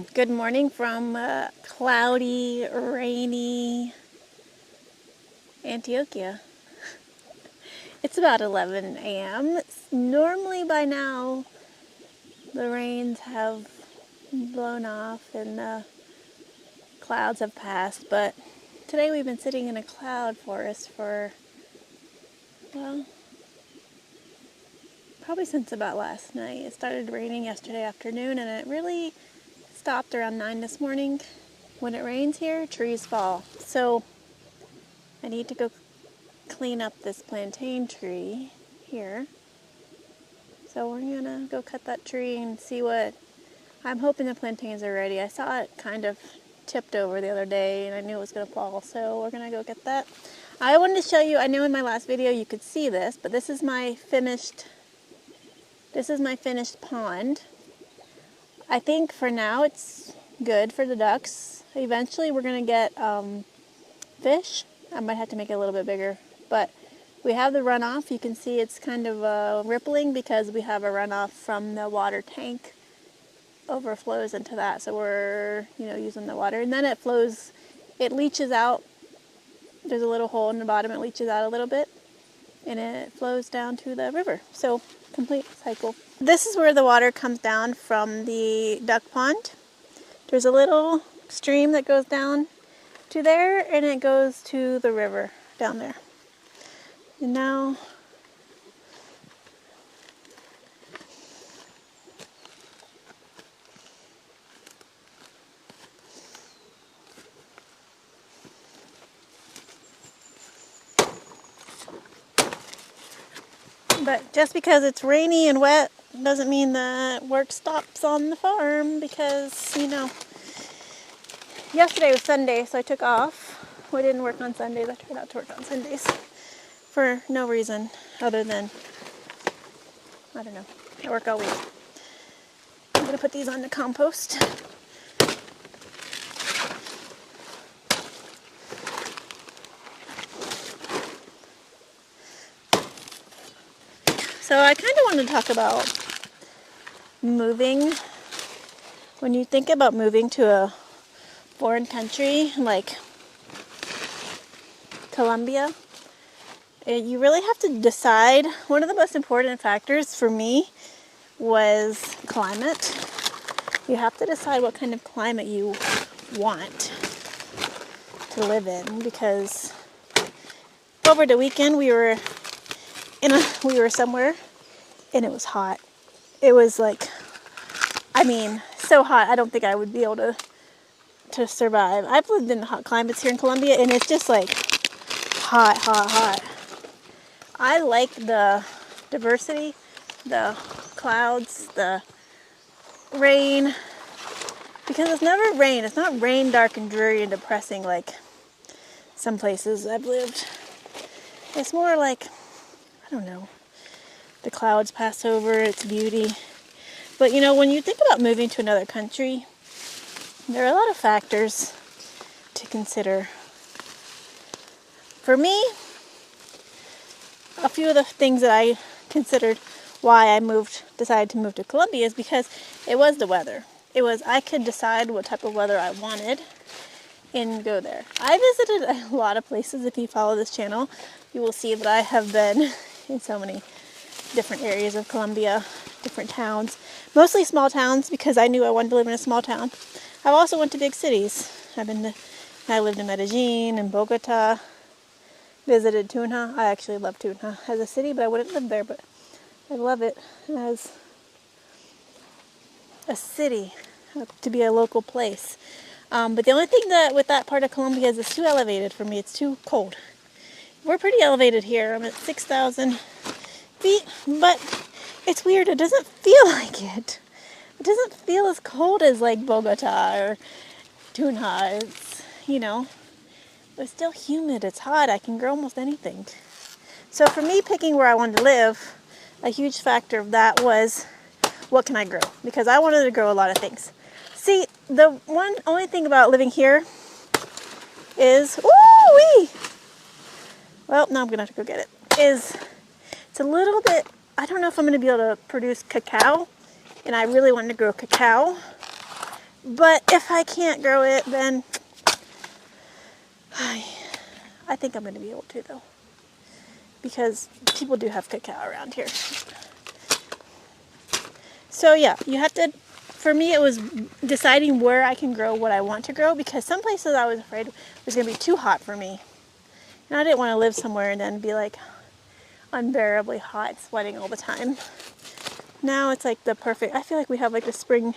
Good morning from cloudy, rainy Antioquia. It's about 11 a.m. Normally by now the rains have blown off and the clouds have passed, but today we've been sitting in a cloud forest for, well, probably since about last night. It started raining yesterday afternoon and it really stopped around 9 this morning. When it rains here, trees fall. So I need to go clean up this plantain tree here. So we're gonna go cut that tree and see what, I'm hoping the plantains are ready. I saw it kind of tipped over the other day and I knew it was gonna fall, so we're gonna go get that. I wanted to show you, I know in my last video you could see this, but this is my finished pond. I think for now it's good for the ducks. Eventually we're gonna get fish. I might have to make it a little bit bigger, but we have the runoff. You can see it's kind of rippling because we have a runoff from the water tank overflows into that. So we're, using the water, and then it flows, it leaches out. There's a little hole in the bottom, it leaches out a little bit, and it flows down to the river. So complete cycle. This is where the water comes down from the duck pond. There's a little stream that goes down to there, and it goes to the river down there. And now but just because it's rainy and wet doesn't mean that work stops on the farm, because, yesterday was Sunday, so I took off. We didn't work on Sundays. I tried not to work on Sundays for no reason other than, I don't know, I work all week. I'm going to put these on the compost. So I kind of want to talk about moving. When you think about moving to a foreign country like Colombia, you really have to decide. One of the most important factors for me was climate. You have to decide what kind of climate you want to live in, because over the weekend we were somewhere and it was hot. It was like, so hot I don't think I would be able to survive. I've lived in hot climates here in Colombia and it's just like hot. I like the diversity, the clouds, the rain, because it's never rain. It's not rain, dark and dreary and depressing like some places I've lived. It's more like, I don't know, the clouds pass over, its beauty. But when you think about moving to another country, there are a lot of factors to consider. For me, a few of the things that I considered why I decided to move to Colombia is because it was the weather. I could decide what type of weather I wanted and go there. I visited a lot of places. If you follow this channel, you will see that I have been in so many different areas of Colombia, different towns, mostly small towns because I knew I wanted to live in a small town. I've also went to big cities. I lived in Medellin and Bogota, visited Tunja. I actually love Tunja as a city, but I wouldn't live there, but I love it as a city, to be a local place. But the only thing with that part of Colombia is it's too elevated for me. It's too cold. We're pretty elevated here. I'm at 6,000 feet, but it's weird. It doesn't feel like it. It doesn't feel as cold as like Bogota or Tunja. It's still humid. It's hot. I can grow almost anything. So for me, picking where I wanted to live, a huge factor of that was what can I grow? Because I wanted to grow a lot of things. See, the only thing about living here is, ooh-wee! Well, now I'm going to have to go get it. It's a little bit, I don't know if I'm going to be able to produce cacao, and I really wanted to grow cacao. But if I can't grow it, then I think I'm going to be able to, though, because people do have cacao around here. So yeah, you have to, for me it was deciding where I can grow what I want to grow, because some places I was afraid was going to be too hot for me. And I didn't want to live somewhere and then be like unbearably hot, sweating all the time. Now it's like the perfect, I feel like we have like the spring,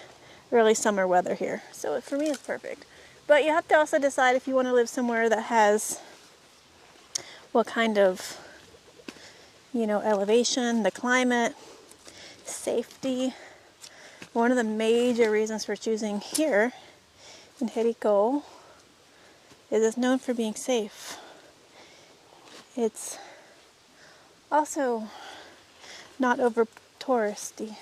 early summer weather here. So for me it's perfect. But you have to also decide if you want to live somewhere that has what kind of, you know, elevation, the climate, safety. One of the major reasons for choosing here in Jericho is it's known for being safe. It's also not over touristy.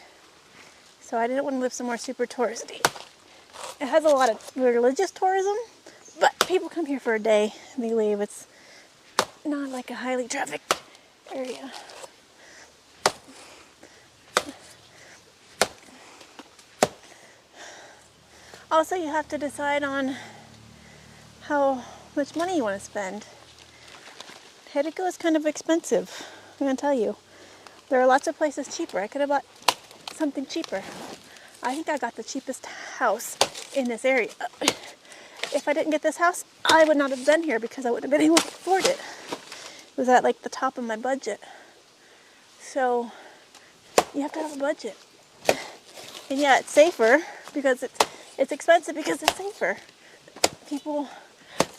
So I didn't want to live somewhere super touristy. It has a lot of religious tourism, but people come here for a day and they leave. It's not like a highly trafficked area. Also, you have to decide on how much money you want to spend. Jericho is kind of expensive, I'm going to tell you. There are lots of places cheaper. I could have bought something cheaper. I think I got the cheapest house in this area. If I didn't get this house, I would not have been here because I wouldn't have been able to afford it. It was at like the top of my budget. So you have to have a budget. And yeah, it's safer because it's expensive because it's safer. People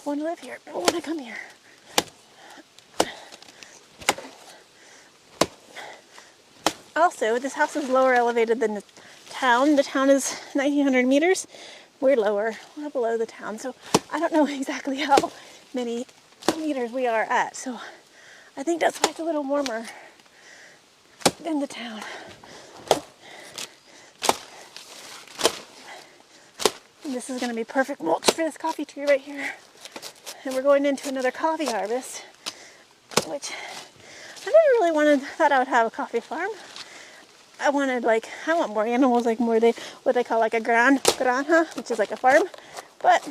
want to live here. People want to come here. Also, this house is lower elevated than the town. The town is 1,900 meters. We're lower. We're below the town. So I don't know exactly how many meters we are at. So I think that's why it's a little warmer than the town. And this is going to be perfect mulch for this coffee tree right here. And we're going into another coffee harvest, which I never really thought I would have a coffee farm. I want more animals, like what they call like a granja, which is like a farm. But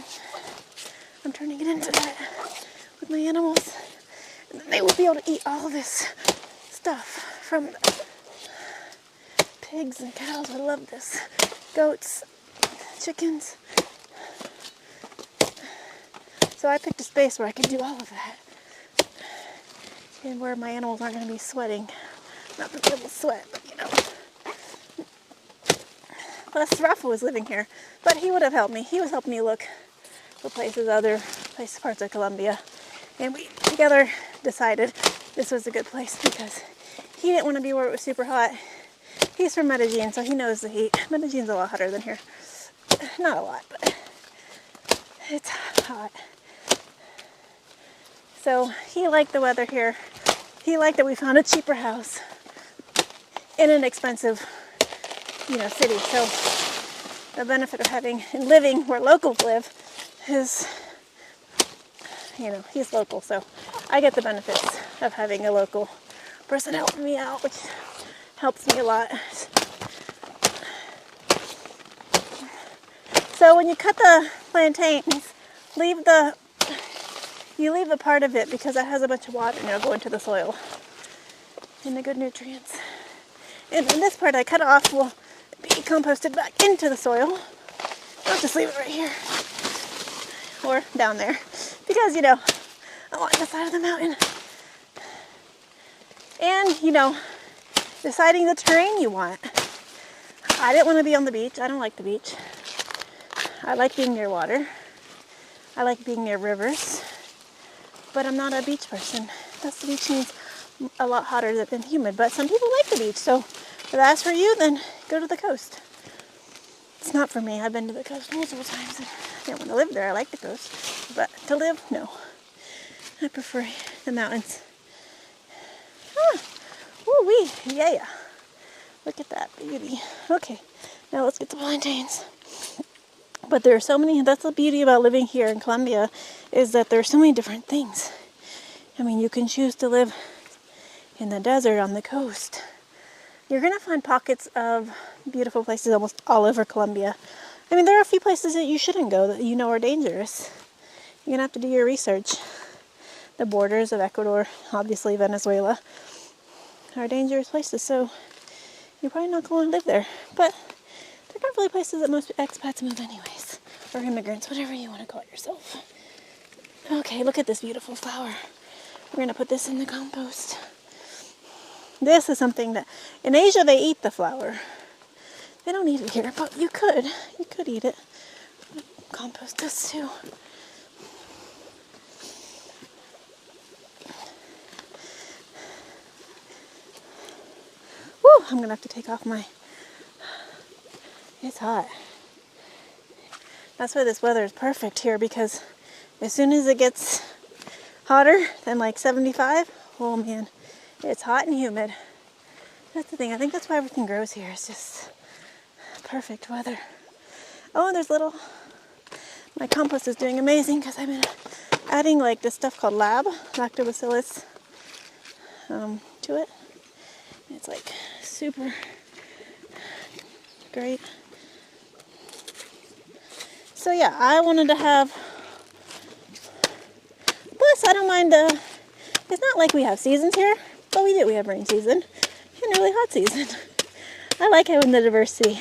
I'm turning it into that with my animals. And then they will be able to eat all this stuff from pigs and cows. I love this. Goats, chickens. So I picked a space where I can do all of that. And where my animals aren't going to be sweating. Not that they will sweat, but you know. Plus, Rafa was living here, but he would have helped me. He was helping me look for parts of Colombia. And we together decided this was a good place because he didn't want to be where it was super hot. He's from Medellin, so he knows the heat. Medellin's a lot hotter than here. Not a lot, but it's hot. So he liked the weather here. He liked that we found a cheaper house in an expensive, city. So the benefit of having and living where locals live is, he's local. So I get the benefits of having a local person helping me out, which helps me a lot. So when you cut the plantains, you leave a part of it because it has a bunch of water and it'll go into the soil and the good nutrients. And this part I cut off will be composted back into the soil. I'll just leave it right here or down there because, I want the side of the mountain. And, deciding the terrain you want. I didn't want to be on the beach. I don't like the beach. I like being near water. I like being near rivers. But I'm not a beach person. The beach seems a lot hotter than humid. But some people like the beach. So if that's for you, then go to the coast. It's not for me. I've been to the coast multiple times. And I didn't want to live there. I like the coast. But to live, no. I prefer the mountains. Woo-wee. Yeah. Look at that beauty. Okay. Now let's get the plantains. But there are so many, that's the beauty about living here in Colombia, is that there are so many different things. I mean, you can choose to live in the desert, on the coast. You're going to find pockets of beautiful places almost all over Colombia. I mean, there are a few places that you shouldn't go that you know are dangerous. You're gonna have to do your research. The borders of Ecuador, obviously Venezuela, are dangerous places, so you're probably not going to live there. But they're not really places that most expats move anyways, or immigrants, whatever you want to call yourself. Okay, look at this beautiful flower. We're gonna put this in the compost. This is something that, in Asia they eat the flower. They don't eat it here, but you could eat it. Compost this too. Woo, I'm gonna have to take off my, it's hot. That's why this weather is perfect here, because as soon as it gets hotter than like 75, oh man, it's hot and humid. That's the thing, I think that's why everything grows here. It's just perfect weather. Oh, and there's little, my compost is doing amazing because I've been adding like this stuff called lactobacillus to it. It's like super great. So yeah, I wanted to have, plus I don't mind, it's not like we have seasons here, but we do, we have rain season and really hot season. I like having the diversity.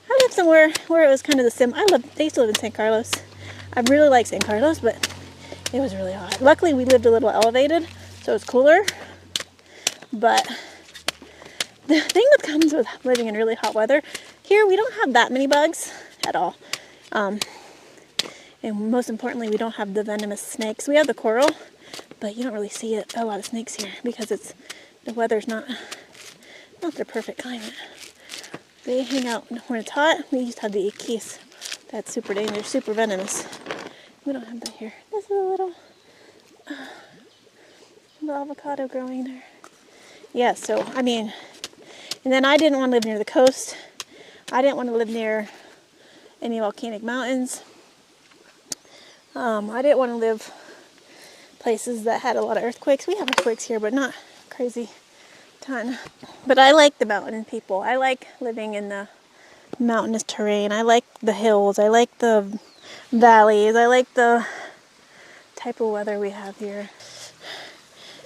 I lived somewhere where it was kind of the same. I used to live in San Carlos. I really like San Carlos, but it was really hot. Luckily we lived a little elevated, so it's cooler, but the thing that comes with living in really hot weather, here we don't have that many bugs at all. And most importantly, we don't have the venomous snakes. We have the coral, but you don't really see a lot of snakes here because the weather's not the perfect climate. They hang out when it's hot. We used to have the ikis. That's super dangerous, super venomous. We don't have that here. This is a little avocado growing there. Yeah, so I mean, and then I didn't want to live near the coast. I didn't want to live near any volcanic mountains. I didn't want to live places that had a lot of earthquakes. We have earthquakes here, but not crazy ton. But I like the mountain people. I like living in the mountainous terrain. I like the hills. I like the valleys. I like the type of weather we have here.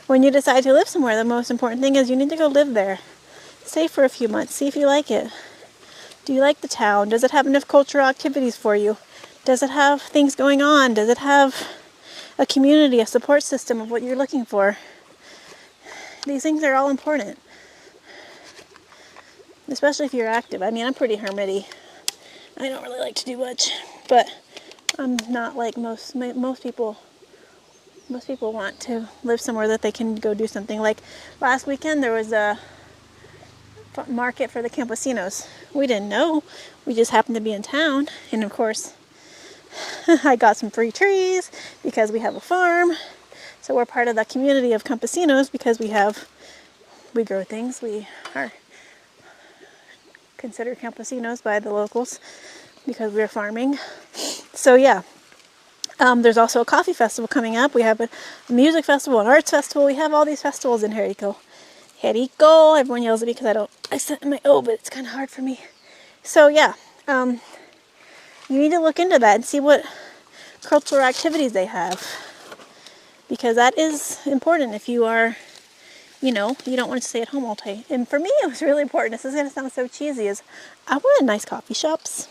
When you decide to live somewhere, the most important thing is you need to go live there. Stay for a few months. See if you like it. Do you like the town? Does it have enough cultural activities for you? Does it have things going on? Does it have a community, a support system of what you're looking for? These things are all important, especially if you're active. I mean, I'm pretty hermity. I don't really like to do much, but I'm not like most people. Most people want to live somewhere that they can go do something. Like last weekend, there was a market for the campesinos. We didn't know. We just happened to be in town, and of course, I got some free trees because we have a farm. So we're part of the community of campesinos because we grow things. We are considered campesinos by the locals because we're farming. So yeah, there's also a coffee festival coming up. We have a music festival, an arts festival. We have all these festivals in Jericho. Jericho, everyone yells at me because I said my O, but it's kind of hard for me. So yeah, you need to look into that and see what cultural activities they have, because that is important if you are, you don't want to stay at home all day. And for me, it was really important. This is going to sound so cheesy, is I wanted nice coffee shops.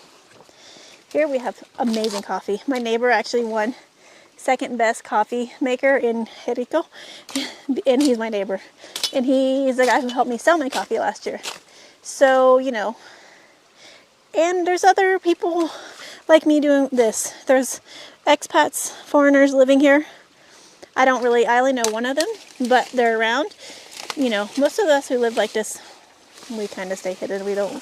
Here we have amazing coffee. My neighbor actually won second best coffee maker in Jericho, and he's my neighbor. And he's the guy who helped me sell my coffee last year. So, and there's other people like me doing this. There's expats, foreigners living here. I only know one of them, but they're around. Most of us who live like this, we kind of stay hidden. We don't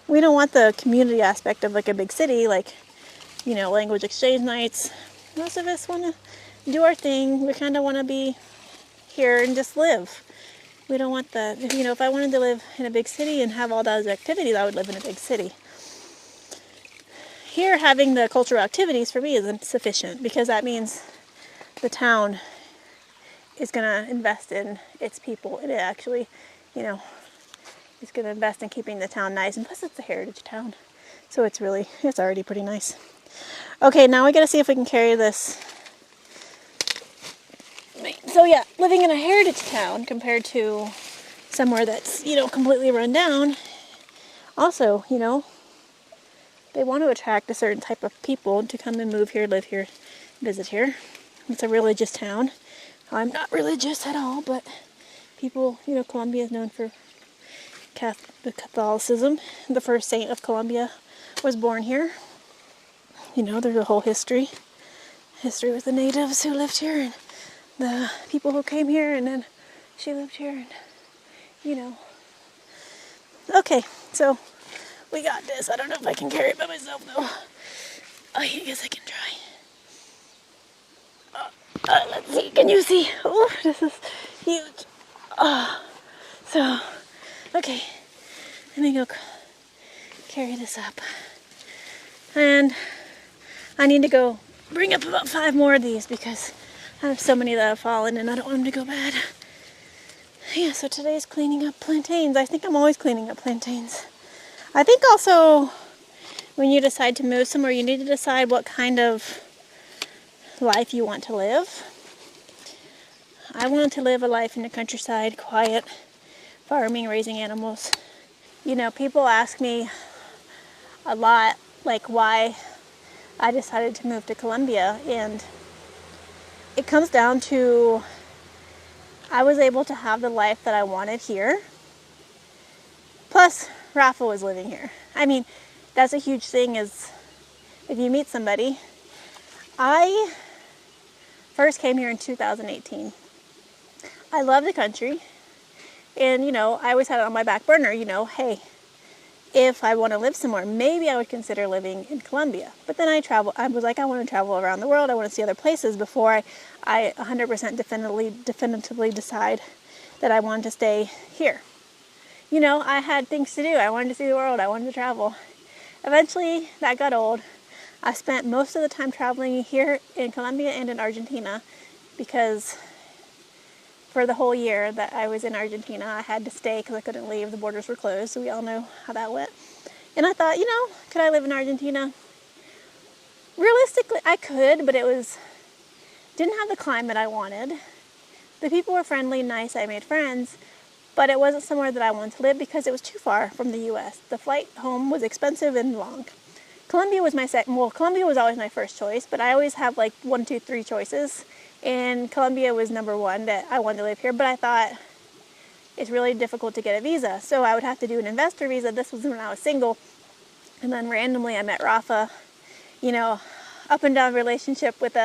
want the community aspect of like a big city, like, language exchange nights. Most of us want to do our thing. We kind of want to be here and just live. We don't want if I wanted to live in a big city and have all those activities, I would live in a big city. Here, having the cultural activities for me isn't sufficient, because that means the town is going to invest in its people, and it actually, is going to invest in keeping the town nice. And plus, it's a heritage town. So it's already pretty nice. Okay, now we gotta see if we can carry this. So yeah, living in a heritage town compared to somewhere that's, completely run down. Also, they want to attract a certain type of people to come and move here, live here, visit here. It's a religious town. I'm not religious at all, but people, Colombia is known for Catholicism. The first saint of Colombia was born here. There's a whole history with the natives who lived here and the people who came here, and then she lived here, and Okay, so we got this. I don't know if I can carry it by myself though. I guess I can try. Let's see. Can you see? Oh, this is huge. Okay. Let me go carry this up. And I need to go bring up about 5 more of these because I have so many that have fallen and I don't want them to go bad. Yeah, so today's cleaning up plantains. I think I'm always cleaning up plantains. I think also when you decide to move somewhere, you need to decide what kind of life you want to live. I want to live a life in the countryside, quiet, farming, raising animals. People ask me a lot, like why I decided to move to Colombia, and it comes down to I was able to have the life that I wanted here. Plus, Rafa was living here. I mean, that's a huge thing is if you meet somebody. I first came here in 2018. I love the country. And, I always had it on my back burner, hey, if I want to live somewhere, maybe I would consider living in Colombia. But then I was like, I want to travel around the world. I want to see other places before I 100% definitively decide that I wanted to stay here. I had things to do. I wanted to see the world. I wanted to travel. Eventually, that got old. I spent most of the time traveling here in Colombia and in Argentina because for the whole year that I was in Argentina, I had to stay because I couldn't leave. The borders were closed, so we all know how that went. And I thought, could I live in Argentina? Realistically, I could, but didn't have the climate I wanted. The people were friendly, nice, I made friends, but it wasn't somewhere that I wanted to live because it was too far from the U.S. The flight home was expensive and long. Colombia was Colombia was always my first choice, but I always have like 1, 2, 3 choices. And Colombia was number 1 that I wanted to live here, but I thought it's really difficult to get a visa. So I would have to do an investor visa. This was when I was single. And then randomly I met Rafa, up and down relationship with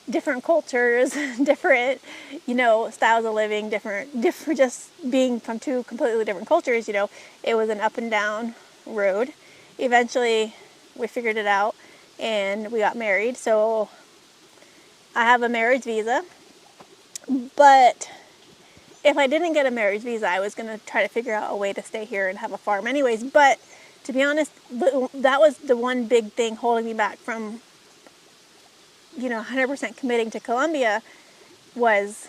different cultures, different, styles of living, different, just being from 2 completely different cultures, it was an up and down road. Eventually we figured it out and we got married. So I have a marriage visa, but if I didn't get a marriage visa, I was going to try to figure out a way to stay here and have a farm anyways. But to be honest, that was the one big thing holding me back from, 100% committing to Colombia was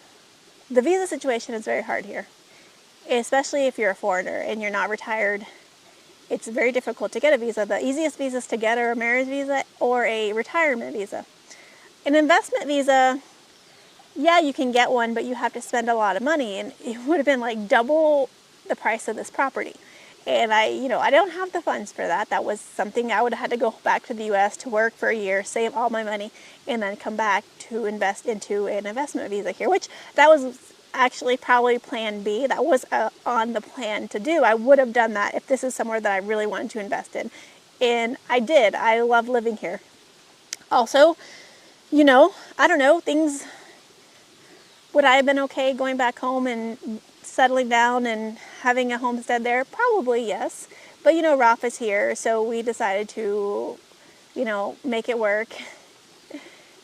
the visa situation is very hard here, especially if you're a foreigner and you're not retired. It's very difficult to get a visa. The easiest visas to get are a marriage visa or a retirement visa. An investment visa, yeah, you can get one, but you have to spend a lot of money, and it would have been like double the price of this property. And I don't have the funds for that. That was something I would have had to go back to the U.S. to work for a year, save all my money, and then come back to invest into an investment visa here, which that was actually probably plan B. That was on the plan to do. I would have done that if this is somewhere that I really wanted to invest in. And I did. I love living here. Also, I don't know, would I have been okay going back home and settling down and having a homestead there? Probably, yes. But, Rafa's here, so we decided to, make it work.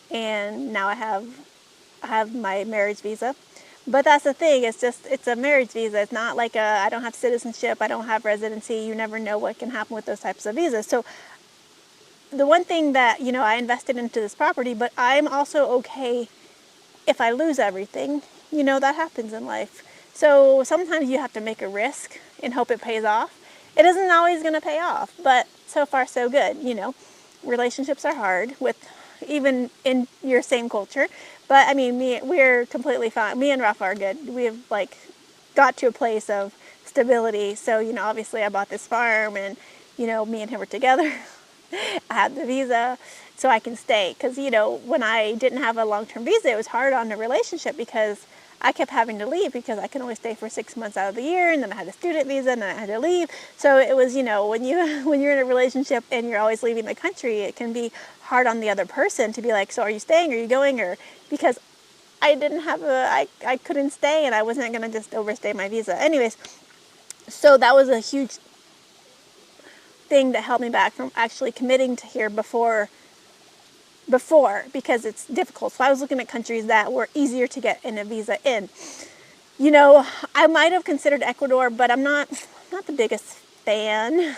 And now I have my marriage visa. But that's the thing, it's a marriage visa. It's not like I don't have citizenship, I don't have residency. You never know what can happen with those types of visas. So the one thing that, I invested into this property, but I'm also okay if I lose everything. That happens in life. So sometimes you have to make a risk and hope it pays off. It isn't always going to pay off, but so far so good. You know, relationships are hard with even in your same culture, but I mean, we're completely fine. Me and Rafa are good. We have like got to a place of stability. So, you know, obviously I bought this farm and, you know, me and him were together. I had the visa so I can stay. Because, you know, when I didn't have a long-term visa, it was hard on the relationship because I kept having to leave because I can only stay for 6 months out of the year, and then I had a student visa, and then I had to leave. So it was, you know, when you're in a relationship and you're always leaving the country, it can be hard on the other person to be like, so are you staying? Are you going? Or because I couldn't stay, and I wasn't going to just overstay my visa. Anyways, so that was a huge thing that held me back from actually committing to here before because it's difficult. So I was looking at countries that were easier to get in a visa in. You know, I might have considered Ecuador, but I'm not the biggest fan.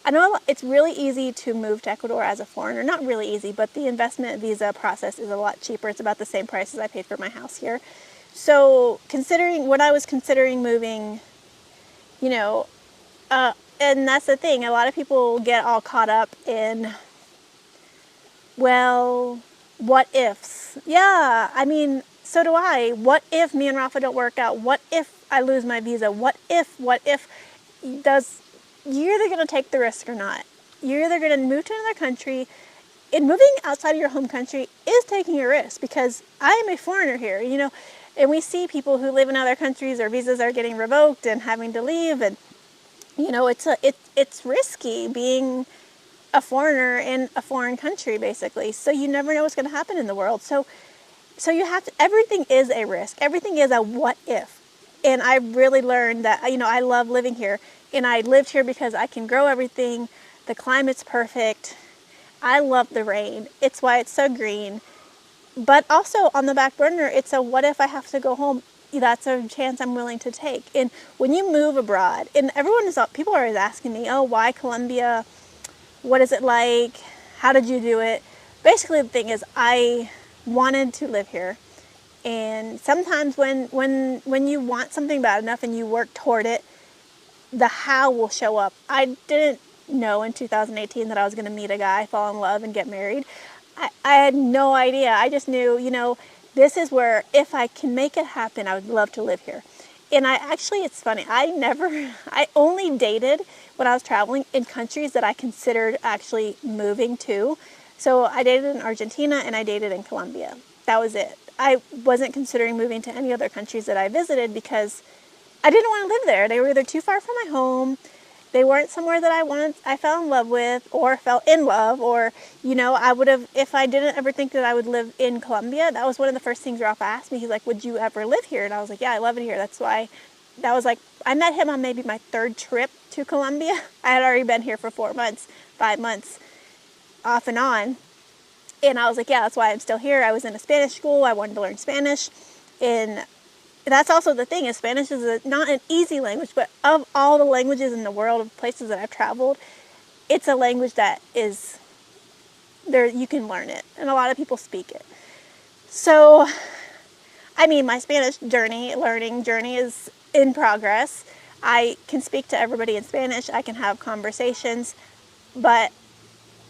I know it's really easy to move to Ecuador as a foreigner. Not really easy, but the investment visa process is a lot cheaper. It's about the same price as I paid for my house here. So when I was considering moving, you know, and that's the thing. A lot of people get all caught up in, well, what ifs? Yeah, I mean, so do I. What if me and Rafa don't work out? What if I lose my visa? What if you're either going to take the risk or not. You're either going to move to another country, and moving outside of your home country is taking a risk because I am a foreigner here, you know, and we see people who live in other countries, their visas are getting revoked and having to leave, and, you know, it's risky being a foreigner in a foreign country, basically. So you never know what's going to happen in the world. So you have to, everything is a risk. Everything is a what if. And I really learned that, you know, I love living here. And I lived here because I can grow everything. The climate's perfect. I love the rain. It's why it's so green. But also on the back burner, it's a what if I have to go home? That's a chance I'm willing to take. And when you move abroad, and people are always asking me, oh, why Colombia? What is it like? How did you do it? Basically, the thing is, I wanted to live here. And sometimes when you want something bad enough and you work toward it, the how will show up. I didn't know in 2018 that I was going to meet a guy, fall in love, and get married. I had no idea. I just knew, you know, this is where if I can make it happen, I would love to live here. And it's funny, I only dated when I was traveling in countries that I considered actually moving to. So I dated in Argentina and I dated in Colombia. That was it. I wasn't considering moving to any other countries that I visited because I didn't want to live there. They were either too far from my home, they weren't somewhere that I fell in love with or fell in love, or, you know, I would have, if I didn't ever think that I would live in Colombia, that was one of the first things Ralph asked me. He's like, would you ever live here? And I was like, yeah, I love it here. That's why, that was like, I met him on maybe my third trip to Colombia. I had already been here for 4 months, 5 months, off and on. And I was like, yeah, that's why I'm still here. I was in a Spanish school. I wanted to learn Spanish. And that's also the thing, is Spanish is not an easy language, but of all the languages in the world, of places that I've traveled, it's a language that is there, you can learn it, and a lot of people speak it. So, I mean, my Spanish learning journey is in progress. I can speak to everybody in Spanish. I can have conversations, but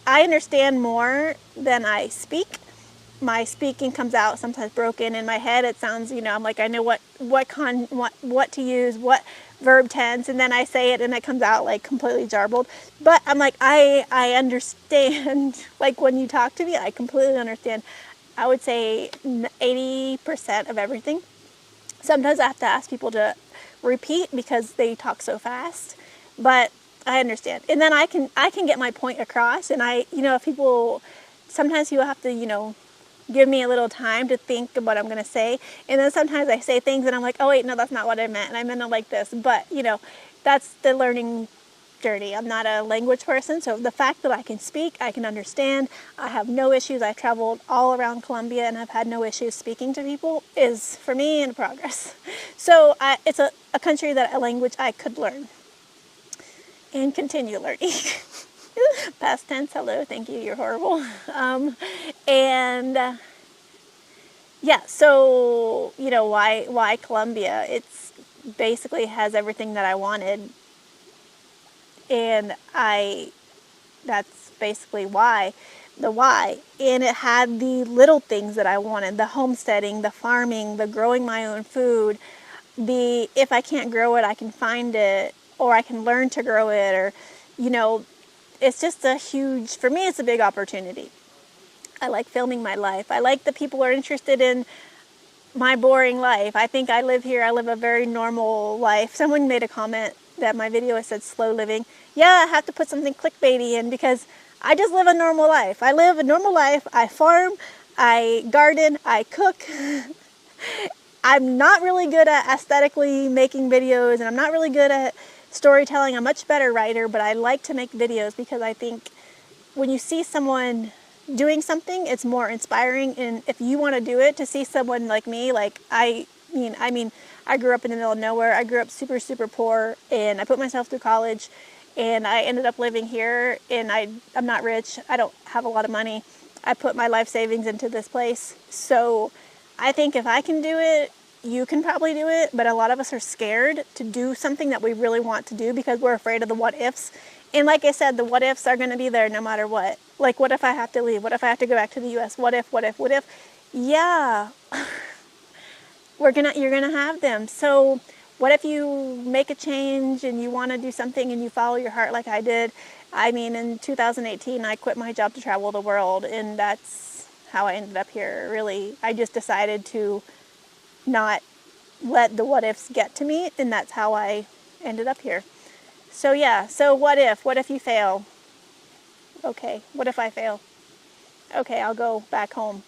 I understand more than I speak. My speaking comes out sometimes broken in my head. It sounds, you know, I'm like, I know what to use, what verb tense, and then I say it and it comes out like completely jarbled. But I'm like, I understand. Like when you talk to me, I completely understand. I would say 80% of everything. Sometimes I have to ask people to repeat because they talk so fast, but I understand. And then I can get my point across. And sometimes you have to, you know, give me a little time to think of what I'm going to say. And then sometimes I say things and I'm like, oh wait, no, that's not what I meant. And I meant it like this. But, you know, that's the learning journey. I'm not a language person. So the fact that I can speak, I can understand, I have no issues. I've traveled all around Colombia and I've had no issues speaking to people is, for me, in progress. So it's a country, a language I could learn and continue learning. Past tense, hello, thank you, you're horrible. Yeah, so, you know, why Colombia? It's basically has everything that I wanted And that's basically why, the why. And it had the little things that I wanted, the homesteading, the farming, the growing my own food, the if I can't grow it, I can find it, or I can learn to grow it, or, you know, it's just a huge, for me, it's a big opportunity. I like filming my life. I like that people are interested in my boring life. I think I live here, I live a very normal life. Someone made a comment that my video said slow living. Yeah, I have to put something clickbaity in because I just live a normal life. I live a normal life. I farm, I garden, I cook. I'm not really good at aesthetically making videos, and I'm not really good at storytelling. I'm a much better writer, but I like to make videos because I think when you see someone doing something, it's more inspiring. And if you want to do it, to see someone like me, like I mean, I grew up in the middle of nowhere. I grew up super, super poor, and I put myself through college, and I ended up living here, and I'm not rich. I don't have a lot of money. I put my life savings into this place. So I think if I can do it, you can probably do it, but a lot of us are scared to do something that we really want to do because we're afraid of the what ifs. And like I said, the what ifs are going to be there no matter what. Like, what if I have to leave? What if I have to go back to the US? What if, what if, what if? Yeah, you're going to have them. So what if you make a change and you want to do something and you follow your heart like I did? I mean, in 2018, I quit my job to travel the world, and that's how I ended up here, really. I just decided to not let the what ifs get to me, and that's how I ended up here. So yeah, so what if you fail? Okay, what if I fail? Okay, I'll go back home.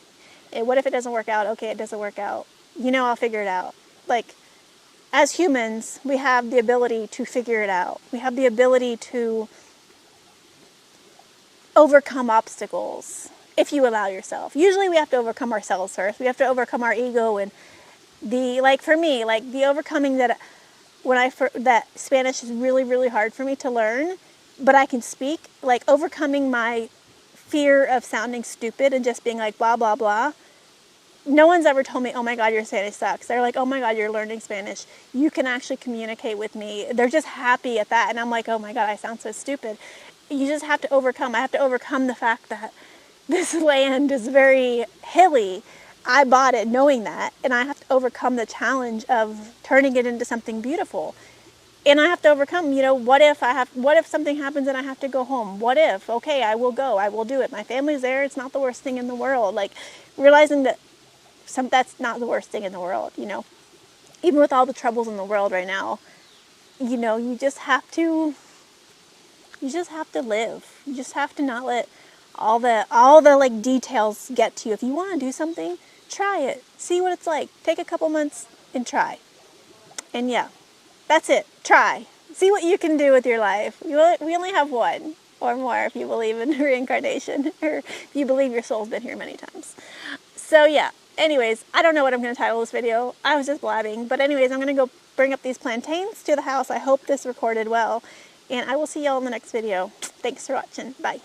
And what if it doesn't work out? Okay, it doesn't work out. You know, I'll figure it out. Like, as humans, we have the ability to figure it out. We have the ability to overcome obstacles if you allow yourself. Usually we have to overcome ourselves first. We have to overcome our ego, and like for me, like the overcoming that that Spanish is really, really hard for me to learn, but I can speak, like overcoming my fear of sounding stupid and just being like blah, blah, blah. No one's ever told me, oh my God, your Spanish sucks. They're like, oh my God, you're learning Spanish. You can actually communicate with me. They're just happy at that. And I'm like, oh my God, I sound so stupid. You just have to overcome. I have to overcome the fact that this land is very hilly. I bought it knowing that, and I have to overcome the challenge of turning it into something beautiful. And I have to overcome, you know, what if something happens and I have to go home? What if? Okay, I will go. I will do it. My family's there. It's not the worst thing in the world. Like, realizing that that's not the worst thing in the world, you know. Even with all the troubles in the world right now, you know, you just have to live. You just have to not let all the like details get to you. If you want to do something, try it. See what it's like. Take a couple months and try. And yeah, that's it. Try. See what you can do with your life. We only have one, or more if you believe in reincarnation, or if you believe your soul's been here many times. So yeah, anyways, I don't know what I'm going to title this video. I was just blabbing. But anyways, I'm going to go bring up these plantains to the house. I hope this recorded well. And I will see y'all in the next video. Thanks for watching. Bye.